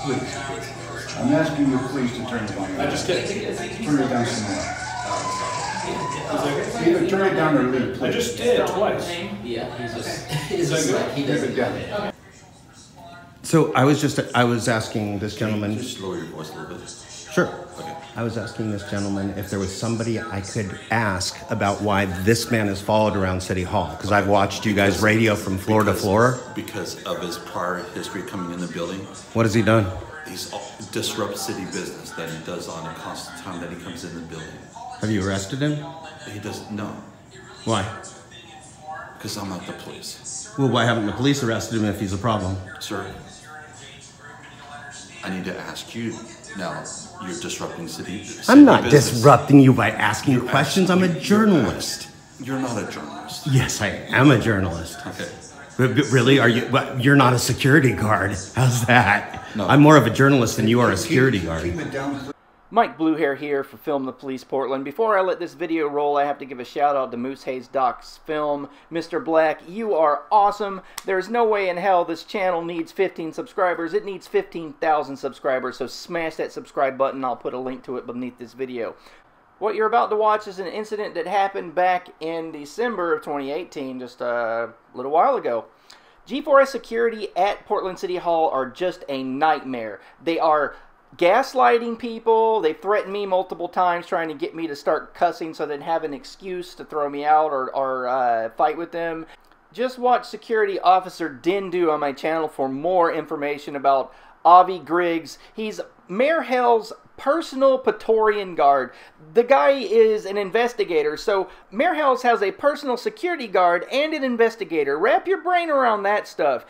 Please. I'm asking you please to turn it down. I just did. Turn it down some more. Either turn it down or leave, please. I just did twice. Yeah, he's just like, he doesn't Leave it down. So I was asking this gentleman. Just lower your voice a little bit. Sure. Okay. I was asking this gentleman if there was somebody I could ask about why this man is followed around City Hall. Because I've watched you guys radio from floor to floor. Because of his prior history coming in the building. What has he done? He's disrupt city business that he does on a constant time that he comes in the building. Have you arrested him? He doesn't know. Why? Because I'm not the police. Well, why haven't the police arrested him if he's a problem? Sir, I need to ask you now. You're disrupting city I'm not business. disrupting you by asking questions. I'm a journalist. You're not a journalist. Yes, I am a journalist. Okay. But really, are you? But you're not a security guard. How's that? No. I'm more of a journalist than you are a security guard. Keep it down, please. Mike Bluehair here for Film the Police Portland. Before I let this video roll, I have to give a shout out to Moose Hayes Doc's film. Mr. Black, you are awesome. There's no way in hell this channel needs 15 subscribers. It needs 15,000 subscribers, so smash that subscribe button. I'll put a link to it beneath this video. What you're about to watch is an incident that happened back in December of 2018, just a little while ago. G4S security at Portland City Hall are just a nightmare. They are gaslighting people. They threatened me multiple times trying to get me to start cussing so they'd have an excuse to throw me out or fight with them. Just watch Security Officer Dindu on my channel for more information about Avi Griggs. He's Mayor Hell's personal Praetorian Guard. The guy is an investigator, so Mayor Hell's has a personal security guard and an investigator. Wrap your brain around that stuff.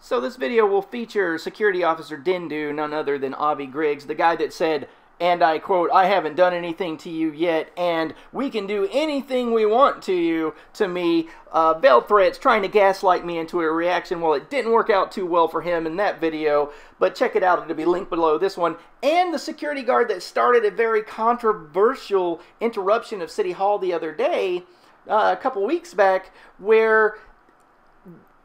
So this video will feature Security Officer Dindu, none other than Avi Griggs, the guy that said, and I quote, "I haven't done anything to you yet, and we can do anything we want to me." Veiled threats, trying to gaslight me into a reaction. Well, it didn't work out too well for him in that video, but check it out. It'll be linked below this one. And the security guard that started a very controversial interruption of City Hall the other day, a couple weeks back, where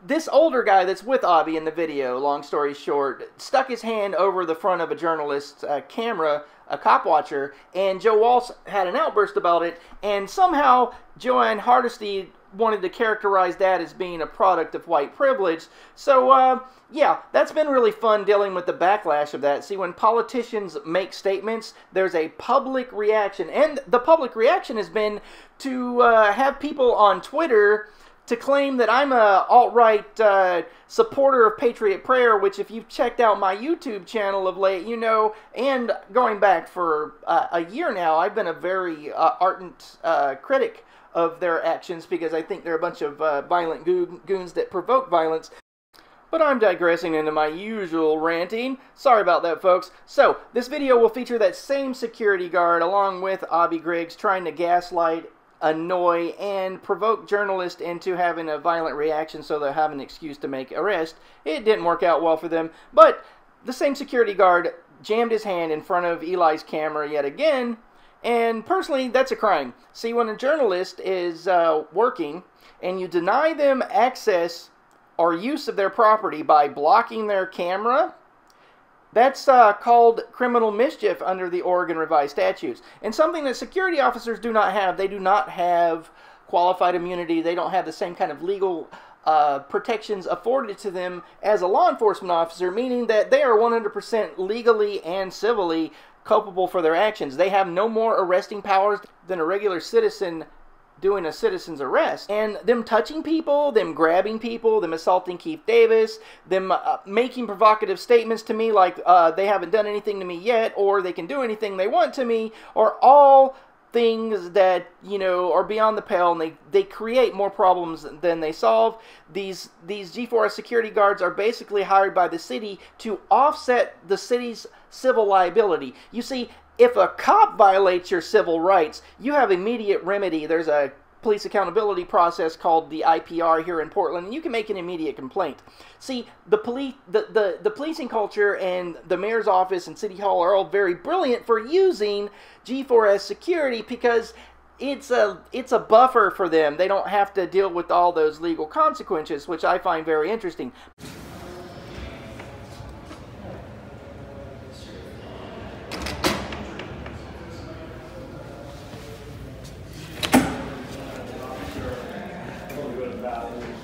this older guy that's with Avi in the video, long story short, stuck his hand over the front of a journalist's camera, a cop watcher, and Joe Walsh had an outburst about it, and somehow Joanne Hardesty wanted to characterize that as being a product of white privilege. So, yeah, that's been really fun dealing with the backlash of that. See, when politicians make statements, there's a public reaction, and the public reaction has been to have people on Twitter to claim that I'm a alt-right supporter of Patriot Prayer, which if you've checked out my YouTube channel of late, you know, and going back for a year now, I've been a very ardent critic of their actions because I think they're a bunch of violent goons that provoke violence. But I'm digressing into my usual ranting. Sorry about that, folks. So, this video will feature that same security guard along with Avi Griggs trying to gaslight, annoy, and provoke journalists into having a violent reaction so they'll have an excuse to make arrest. It didn't work out well for them, but the same security guard jammed his hand in front of Eli's camera yet again, and personally, that's a crime. See, when a journalist is working and you deny them access or use of their property by blocking their camera, that's called criminal mischief under the Oregon Revised Statutes. And something that security officers do not have. They do not have qualified immunity. They don't have the same kind of legal protections afforded to them as a law enforcement officer, meaning that they are 100% legally and civilly culpable for their actions. They have no more arresting powers than a regular citizen doing a citizen's arrest. And them touching people, them grabbing people, them assaulting Keith Davis, them making provocative statements to me like they haven't done anything to me yet, or they can do anything they want to me, are all things that, you know, are beyond the pale, and they create more problems than they solve. These G4S security guards are basically hired by the city to offset the city's civil liability. You see, if a cop violates your civil rights, you have immediate remedy. There's a police accountability process called the IPR here in Portland, and you can make an immediate complaint. See, the policing culture and the mayor's office and City Hall are all very brilliant for using G4S security because it's a buffer for them. They don't have to deal with all those legal consequences, which I find very interesting.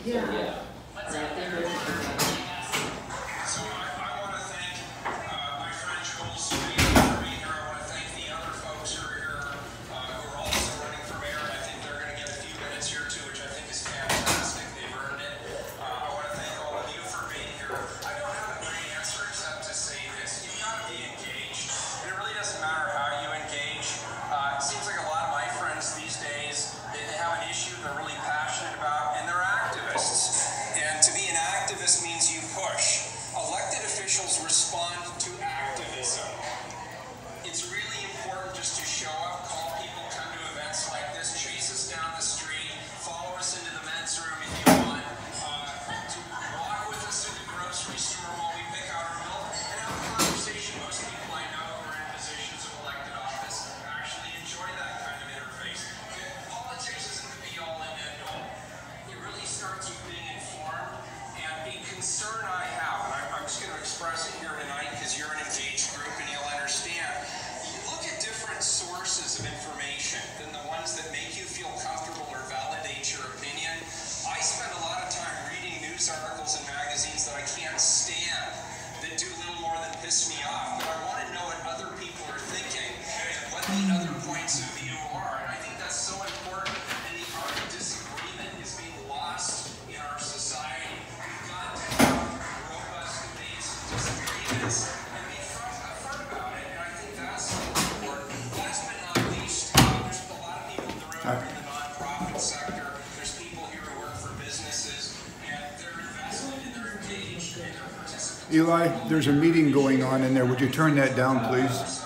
Yeah. Respond to activism. It's really important just to show up, call people, come to events like this, chase us down the street, follow us into the men's room if you want, to walk with us through the grocery store while we pick out our milk, and have a conversation. Most people I know who are in positions of elected office actually enjoy that kind of interface. Politics isn't the be-all and end-all. It really starts with being informed, and a concern I have, and I'm just going to express it here tonight because you're an engaged group and you'll understand. You look at different sources of information than the ones that make you feel comfortable or validate your opinion. I spend a lot of time reading news articles and magazines that I can't stand, that do little more than piss me off, but I want to know what other people are thinking and what the other points of view are, and I think that's so important, and the art of disagreement is being lost in our society. We've got to have robust debates and disagreements and be upfront about it, and I think that's so important. Last but not least, there's a lot of people in the room who are in the nonprofit sector. There's people here who work for businesses, and they're invested and they're engaged and they're participating. Eli, there's a meeting going on in there. Would you turn that down, please?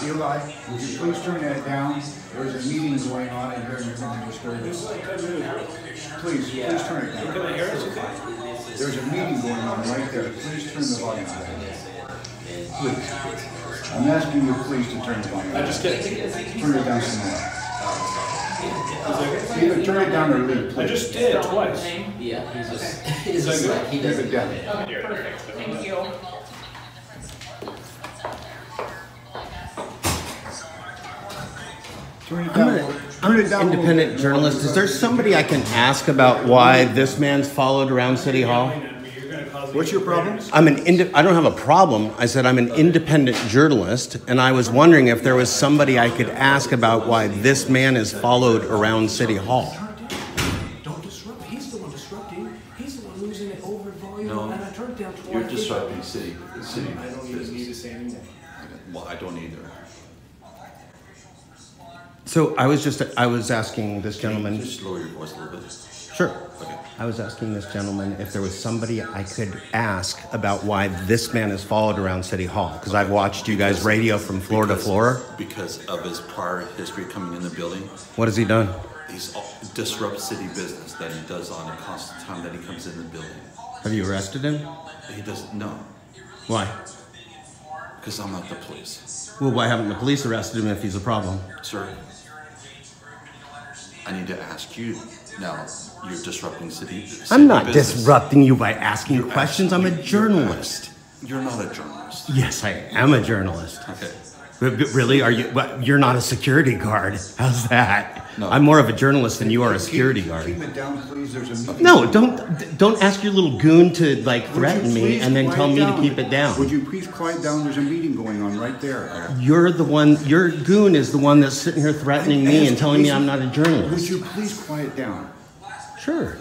Eli, would you please turn that down? There's a meeting going on in here and you're going to disturb us. Please turn it down. There's a meeting going on right there. Please turn the volume down. Please. I'm asking you please to turn the volume down. I just did. Turn it down some more. Either turn it down or leave, please. I just did twice. Yeah, he's just like, he doesn't. Leave it down. Okay, perfect. Thank you. Turn it down. I'm an independent journalist. Is there somebody I can ask about why this man's followed around City Hall? What's your problem? I don't have a problem. I said I'm an independent journalist, and I was wondering if there was somebody I could ask about why this man is followed around City Hall. Don't disrupt. He's the one disrupting. He's the one losing it over volume. No, and I turned down twice. you're disrupting city I don't even need to say anymore. Well, I don't either. So I was asking this gentleman. Just lower your voice a little bit. Sure. Okay. I was asking this gentleman if there was somebody I could ask about why this man is followed around City Hall, because I've watched you guys radio from floor to floor. Because of his prior history coming in the building. What has he done? He's disrupt city business that he does on a constant time that he comes in the building. Have you arrested him? He doesn't know. Why? Because I'm not the police. Well, why haven't the police arrested him if he's a problem? Sir, I need to ask you. Now, you're disrupting city I'm not business. disrupting you by asking questions. I'm a journalist. You're not a journalist. Yes, I am a journalist. Okay. But really? Are you? But you're not a security guard. How's that? No. I'm more of a journalist than you are a security guard. Keep it down, please. There's a meeting. No, don't ask your little goon to like threaten me and then tell me to keep it down. Would you please quiet down? There's a meeting going on right there. You're the one. Your goon is the one that's sitting here threatening me and telling me I'm not a Would journalist. you please quiet down? Sure.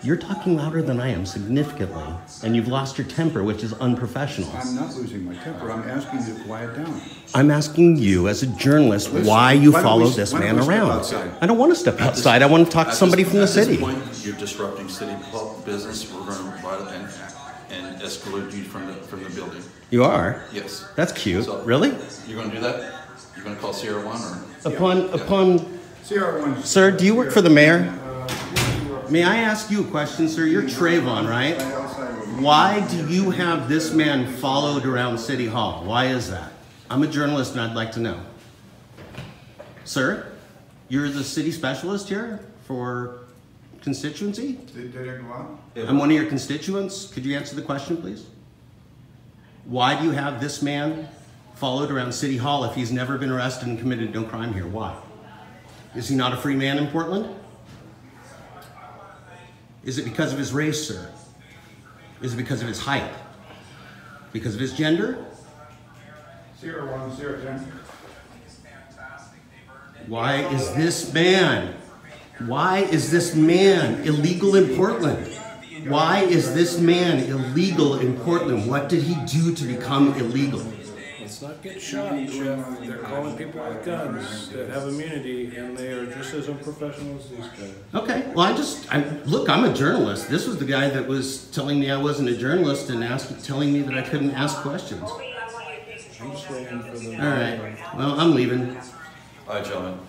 You're talking louder than I am significantly, and you've lost your temper, which is unprofessional. I'm not losing my temper. I'm asking you to quiet down. I'm asking you, as a journalist, Listen, why you why don't follow we- this why don't man we step around. outside? I don't want to step outside. I want to talk to somebody from the city. At this point, you're disrupting city business. We're going to violate and escalate you from the building. You are? Yes. That's cute. So- Really? You're going to do that? You're going to call Sierra 1 or? Upon, CR1. sir, do you work for the mayor? May I ask you a question, sir? You're Trayvon, right? Why do you have this man followed around City Hall? Why is that? I'm a journalist and I'd like to know. Sir, you're the city specialist here for constituency? Did it go out? I'm one of your constituents. Could you answer the question, please? Why do you have this man followed around City Hall if he's never been arrested and committed no crime here? Why? Is he not a free man in Portland? Is it because of his race, sir? Is it because of his height? Because of his gender? 0110. Why is this man illegal in Portland? Why is this man illegal in Portland? What did he do to become illegal? Let's not get shot, Jeff. They're calling people with guns that have immunity, and they are just as unprofessional as these guys. Okay, well, look, I'm a journalist. This was the guy that was telling me I wasn't a journalist and telling me that I couldn't ask questions. I'm just waiting for them. All right, well, I'm leaving. All right, gentlemen.